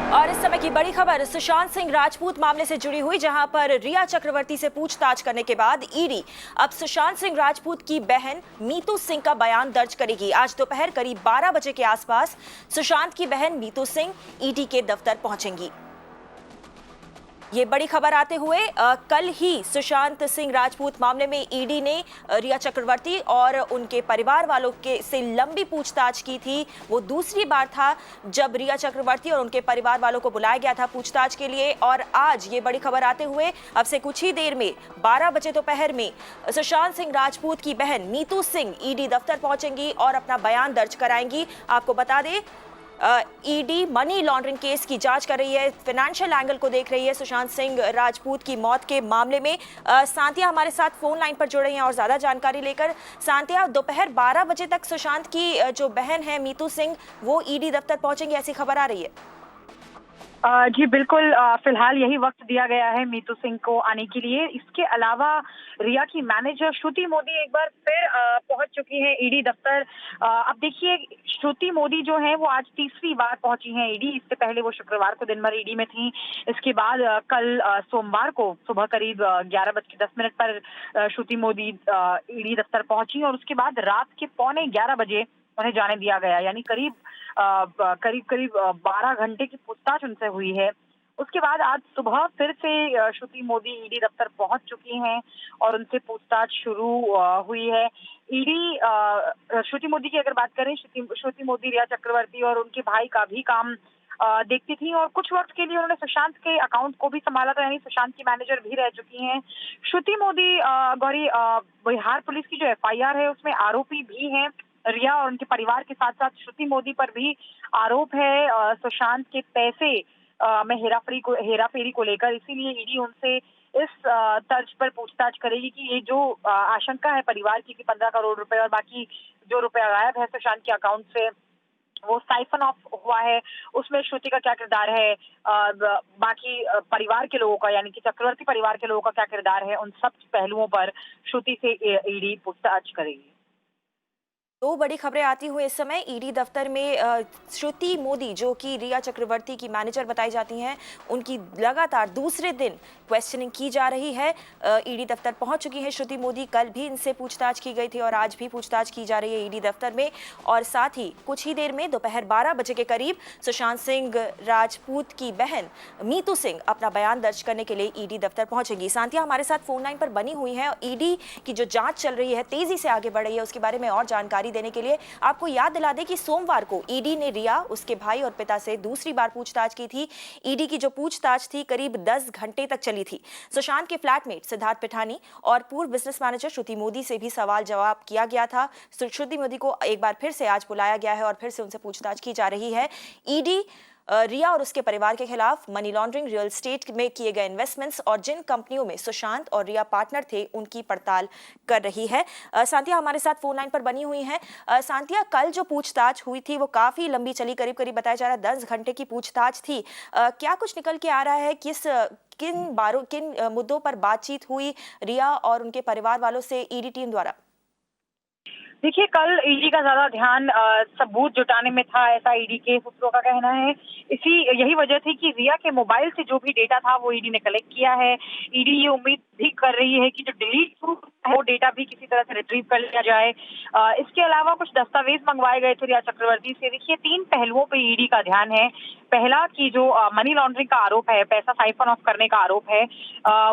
और इस समय की बड़ी खबर सुशांत सिंह राजपूत मामले से जुड़ी हुई, जहां पर रिया चक्रवर्ती से पूछताछ करने के बाद ईडी अब सुशांत सिंह राजपूत की बहन मीतू सिंह का बयान दर्ज करेगी। आज दोपहर करीब 12 बजे के आसपास सुशांत की बहन मीतू सिंह ईडी के दफ्तर पहुंचेंगी। ये बड़ी खबर आते हुए कल ही सुशांत सिंह राजपूत मामले में ईडी ने रिया चक्रवर्ती और उनके परिवार वालों के से लंबी पूछताछ की थी। वो दूसरी बार था जब रिया चक्रवर्ती और उनके परिवार वालों को बुलाया गया था पूछताछ के लिए। और आज ये बड़ी खबर आते हुए अब से कुछ ही देर में 12 बजे दोपहर में सुशांत सिंह राजपूत की बहन मीतू सिंह ईडी दफ्तर पहुंचेंगी और अपना बयान दर्ज कराएंगी। आपको बता दें, ईडी मनी लॉन्ड्रिंग केस की जांच कर रही है, फाइनेंशियल एंगल को देख रही है सुशांत सिंह राजपूत की मौत के मामले में। सांतिया हमारे साथ फोन लाइन पर जुड़ रही हैं और ज्यादा जानकारी लेकर। सांतिया, दोपहर 12 बजे तक सुशांत की जो बहन है मीतू सिंह वो ईडी दफ्तर पहुंचेंगी, ऐसी खबर आ रही है। जी बिल्कुल, फिलहाल यही वक्त दिया गया है मीतू सिंह को आने के लिए। इसके अलावा रिया की मैनेजर श्रुति मोदी एक बार फिर पहुंच चुकी है ईडी दफ्तर। अब देखिए, श्रुति मोदी जो है वो आज तीसरी बार पहुंची हैं ईडी। इससे पहले वो शुक्रवार को दिन भर ईडी में थी। इसके बाद कल सोमवार को सुबह करीब 11:10 पर श्रुति मोदी ईडी दफ्तर पहुंची और उसके बाद रात के 11:15 बजे उन्हें जाने दिया गया। यानी करीब 12 घंटे की पूछताछ उनसे हुई है। उसके बाद आज सुबह फिर से श्रुति मोदी ईडी दफ्तर पहुंच चुकी हैं और उनसे पूछताछ शुरू हुई है। ईडी श्रुति मोदी की अगर बात करें, श्रुति मोदी रिया चक्रवर्ती और उनके भाई का भी काम देखती थी और कुछ वक्त के लिए उन्होंने सुशांत के अकाउंट को भी संभाला था, यानी सुशांत की मैनेजर भी रह चुकी हैं। श्रुति मोदी गौरी, बिहार पुलिस की जो एफआईआर है उसमें आरोपी भी हैं। रिया और उनके परिवार के साथ साथ श्रुति मोदी पर भी आरोप है सुशांत के पैसे में हेराफेरी को लेकर। इसीलिए ईडी उनसे इस तर्ज पर पूछताछ करेगी कि ये जो आशंका है परिवार की कि 15 करोड़ रुपए और बाकी जो रुपया गायब है सुशांत के अकाउंट से वो साइफन ऑफ हुआ है, उसमें श्रुति का क्या किरदार है, बाकी परिवार के लोगों का यानी कि चक्रवर्ती परिवार के लोगों का क्या किरदार है, उन सब पहलुओं पर श्रुति से ईडी पूछताछ करेगी। दो बड़ी खबरें आती हुई इस समय ईडी दफ्तर में। श्रुति मोदी जो कि रिया चक्रवर्ती की मैनेजर बताई जाती हैं, उनकी लगातार दूसरे दिन क्वेश्चनिंग की जा रही है। ईडी दफ्तर पहुंच चुकी है श्रुति मोदी। कल भी इनसे पूछताछ की गई थी और आज भी पूछताछ की जा रही है ईडी दफ्तर में। और साथ ही कुछ ही देर में दोपहर 12 बजे के करीब सुशांत सिंह राजपूत की बहन मीतू सिंह अपना बयान दर्ज करने के लिए ईडी दफ्तर पहुंचेगी। सांतिया हमारे साथ फोन लाइन पर बनी हुई है। ईडी की जो जांच चल रही है, तेजी से आगे बढ़ रही है, उसके बारे में और जानकारी देने के लिए आपको याद दिला दें कि सोमवार को ईडी ने रिया, उसके भाई और पिता से दूसरी बार पूछताछ की थी। ईडी की जो पूछताछ थी करीब 10 घंटे तक चली थी। सुशांत के फ्लैटमेट सिद्धार्थ पिठानी और पूर्व बिजनेस मैनेजर श्रुति मोदी से भी सवाल जवाब किया गया था। श्रुति मोदी को एक बार फिर से आज बुलाया गया है और फिर से उनसे पूछताछ की जा रही है। ईडी रिया और उसके परिवार के खिलाफ मनी लॉन्ड्रिंग, रियल एस्टेट में किए गए इन्वेस्टमेंट्स और जिन कंपनियों में सुशांत और रिया पार्टनर थे उनकी पड़ताल कर रही है। सांतिया हमारे साथ फोन लाइन पर बनी हुई हैं। सांतिया, कल जो पूछताछ हुई थी वो काफी लंबी चली, करीब करीब बताया जा रहा है 10 घंटे की पूछताछ थी। क्या कुछ निकल के आ रहा है? किन मुद्दों पर बातचीत हुई रिया और उनके परिवार वालों से ईडी टीम द्वारा? देखिए, कल ईडी का ज्यादा ध्यान सबूत जुटाने में था, ऐसा ईडी के सूत्रों का कहना है। यही वजह थी कि रिया के मोबाइल से जो भी डेटा था वो ईडी ने कलेक्ट किया है। ईडी ये उम्मीद भी कर रही है कि जो डिलीट प्रूफ है वो डेटा भी किसी तरह से रिट्रीव कर लिया जाए। इसके अलावा कुछ दस्तावेज मंगवाए गए थे रिया चक्रवर्ती से। देखिए, 3 पहलुओं पे ईडी का ध्यान है। पहला कि जो मनी लॉन्ड्रिंग का आरोप है, पैसा साइफन ऑफ करने का आरोप है,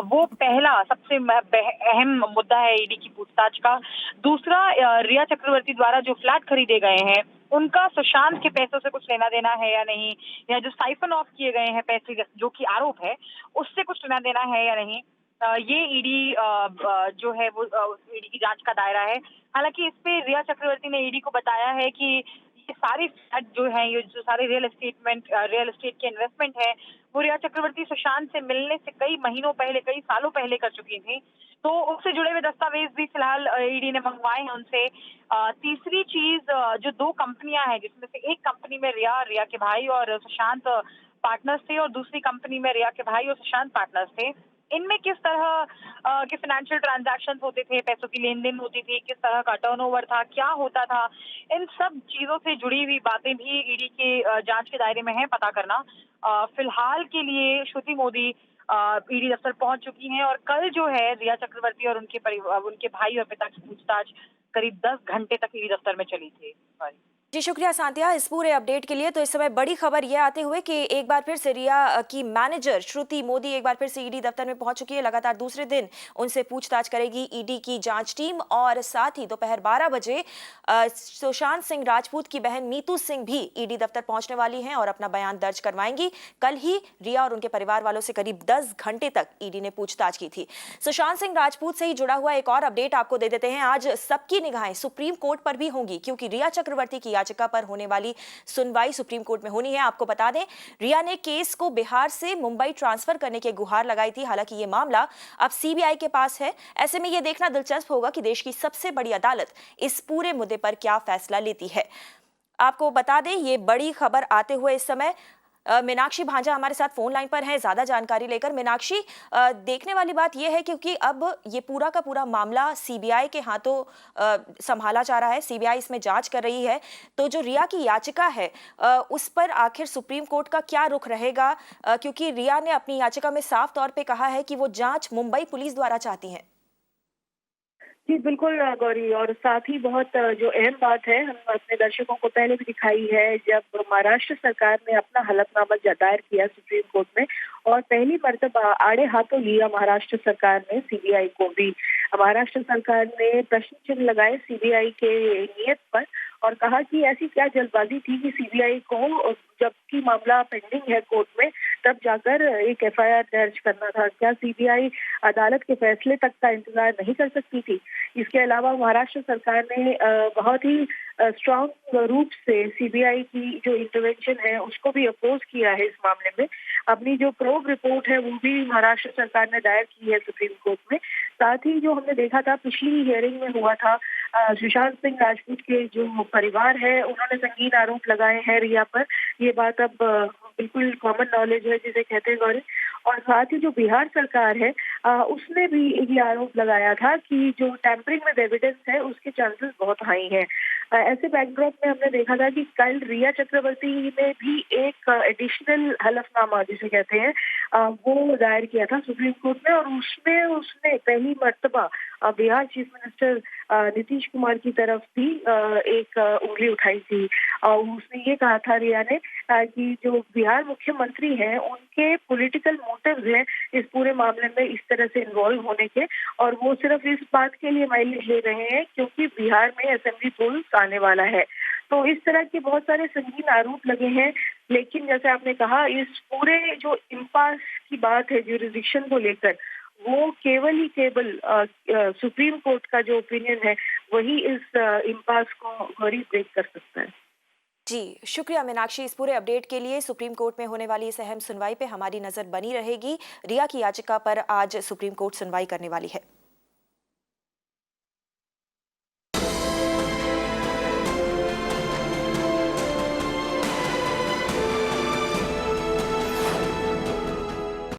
वो पहला सबसे अहम मुद्दा है ईडी की पूछताछ का। दूसरा, रिया चक्रवर्ती द्वारा जो फ्लैट खरीदे गए हैं उनका सुशांत के पैसों से कुछ लेना देना है या नहीं, या जो साइफन ऑफ किए गए हैं पैसे जो कि आरोप है उससे कुछ लेना देना है या नहीं। ये ईडी जो है वो ईडी की जांच का दायरा है। हालांकि इस पे रिया चक्रवर्ती ने ईडी को बताया है कि ये सारे फ्लैट जो है, ये जो सारे रियल एस्टेट के इन्वेस्टमेंट है, वो रिया चक्रवर्ती सुशांत से मिलने से कई महीनों पहले, कई सालों पहले कर चुकी थी। तो उससे जुड़े हुए दस्तावेज भी फिलहाल ईडी ने मंगवाए हैं उनसे। तीसरी चीज, जो 2 कंपनियां हैं जिसमें से एक कंपनी में रिया के भाई और सुशांत पार्टनर्स थे और दूसरी कंपनी में रिया के भाई और सुशांत पार्टनर्स थे, इनमें किस तरह के फाइनेंशियल ट्रांजैक्शंस होते थे, पैसों की लेन-देन होती थी, किस तरह का टर्नओवर था, क्या होता था, इन सब चीज़ों से जुड़ी हुई बातें भी ईडी के जाँच के दायरे में है पता करना। फिलहाल के लिए श्रुति मोदी ईडी दफ्तर पहुंच चुकी हैं और कल जो है रिया चक्रवर्ती और उनके भाई और पिता की पूछताछ करीब 10 घंटे तक ईडी दफ्तर में चली थी। जी शुक्रिया सांतिया इस पूरे अपडेट के लिए। तो इस समय बड़ी खबर यह आते हुए कि एक बार फिर से रिया की मैनेजर श्रुति मोदी एक बार फिर से ईडी दफ्तर में पहुंच चुकी है। लगातार दूसरे दिन उनसे पूछताछ करेगी ईडी की जांच टीम और साथ ही दोपहर 12 बजे सुशांत सिंह राजपूत की बहन मीतू सिंह भी ईडी दफ्तर पहुंचने वाली हैं और अपना बयान दर्ज करवाएंगी। कल ही रिया और उनके परिवार वालों से करीब 10 घंटे तक ईडी ने पूछताछ की थी। सुशांत सिंह राजपूत से ही जुड़ा हुआ एक और अपडेट आपको दे देते हैं। आज सबकी निगाहें सुप्रीम कोर्ट पर भी होंगी क्योंकि रिया चक्रवर्ती की याचिका पर होने वाली सुनवाई सुप्रीम कोर्ट में होनी है। आपको बता दें रिया ने केस को बिहार से मुंबई ट्रांसफर करने की गुहार लगाई थी। हालांकि ये मामला अब सीबीआई के पास है। ऐसे में यह देखना दिलचस्प होगा कि देश की सबसे बड़ी अदालत इस पूरे मुद्दे पर क्या फैसला लेती है। आपको बता दें ये बड़ी खबर आते हुए इस समय मीनाक्षी भांजा हमारे साथ फोन लाइन पर हैं ज्यादा जानकारी लेकर। मीनाक्षी, देखने वाली बात यह है क्योंकि अब ये पूरा का पूरा मामला सीबीआई के हाथों संभाला जा रहा है, सीबीआई इसमें जांच कर रही है। तो जो रिया की याचिका है उस पर आखिर सुप्रीम कोर्ट का क्या रुख रहेगा, क्योंकि रिया ने अपनी याचिका में साफ तौर पे कहा है कि वो जांच मुंबई पुलिस द्वारा चाहती है। जी बिल्कुल गौरी, और साथ ही बहुत जो अहम बात है हम अपने दर्शकों को पहले भी दिखाई है जब महाराष्ट्र सरकार ने अपना हलफनामा दायर किया सुप्रीम कोर्ट में और पहली मर्तबा आड़े हाथों लिया महाराष्ट्र सरकार ने सीबीआई को भी। महाराष्ट्र सरकार ने प्रश्न चिन्ह लगाए सीबीआई के नियत पर और कहा कि ऐसी क्या जल्दबाजी थी कि सीबीआई को जबकि मामला पेंडिंग है कोर्ट में तब जाकर एक एफआईआर दर्ज करना था। क्या सीबीआई अदालत के फैसले तक का इंतजार नहीं कर सकती थी? इसके अलावा महाराष्ट्र सरकार ने बहुत ही स्ट्रांग रूप से सीबीआई की जो इंटरवेंशन है उसको भी अपोज किया है इस मामले में। अपनी जो प्रोब रिपोर्ट है वो भी महाराष्ट्र सरकार ने दायर की है सुप्रीम कोर्ट में। साथ ही जो हमने देखा था पिछली हियरिंग में हुआ था, सुशांत सिंह राजपूत के जो परिवार है उन्होंने संगीन आरोप लगाए हैं रिया पर। ये बात अब बिल्कुल कॉमन नॉलेज है जिसे कहते हैं गौरी। और साथ ही जो बिहार सरकार है उसने भी ये आरोप लगाया था कि जो टैंपरिंग विद एविडेंस है उसके चांसेस बहुत हाई हैं। ऐसे बैकड्रॉप में हमने देखा था कि कल रिया चक्रवर्ती ने भी एक एडिशनल हलफनामा जिसे कहते हैं वो दायर किया था सुप्रीम कोर्ट में और उसमें उसने पहली मर्तबा बिहार चीफ मिनिस्टर नीतीश कुमार की तरफ भी एक उंगली उठाई थी। और उसने ये कहा था रिया ने कि जो बिहार मुख्यमंत्री हैं उनके पॉलिटिकल मोटिव्स हैं इस पूरे मामले में इस तरह से इन्वॉल्व होने के, और वो सिर्फ इस बात के लिए माइलेज ले रहे हैं क्योंकि बिहार में असेंबली पोल्स आने वाला है। तो इस तरह के बहुत सारे संगीन आरोप लगे हैं। लेकिन जैसे आपने कहा इस पूरे जो इम्पास की बात है ज्यूरिसडिक्शन को लेकर वो केवल सुप्रीम कोर्ट का जो ओपिनियन है वही इस इम्पास को ब्रेक कर सकता है। जी शुक्रिया मीनाक्षी इस पूरे अपडेट के लिए। सुप्रीम कोर्ट में होने वाली इस अहम सुनवाई पे हमारी नजर बनी रहेगी। रिया की याचिका पर आज सुप्रीम कोर्ट सुनवाई करने वाली है।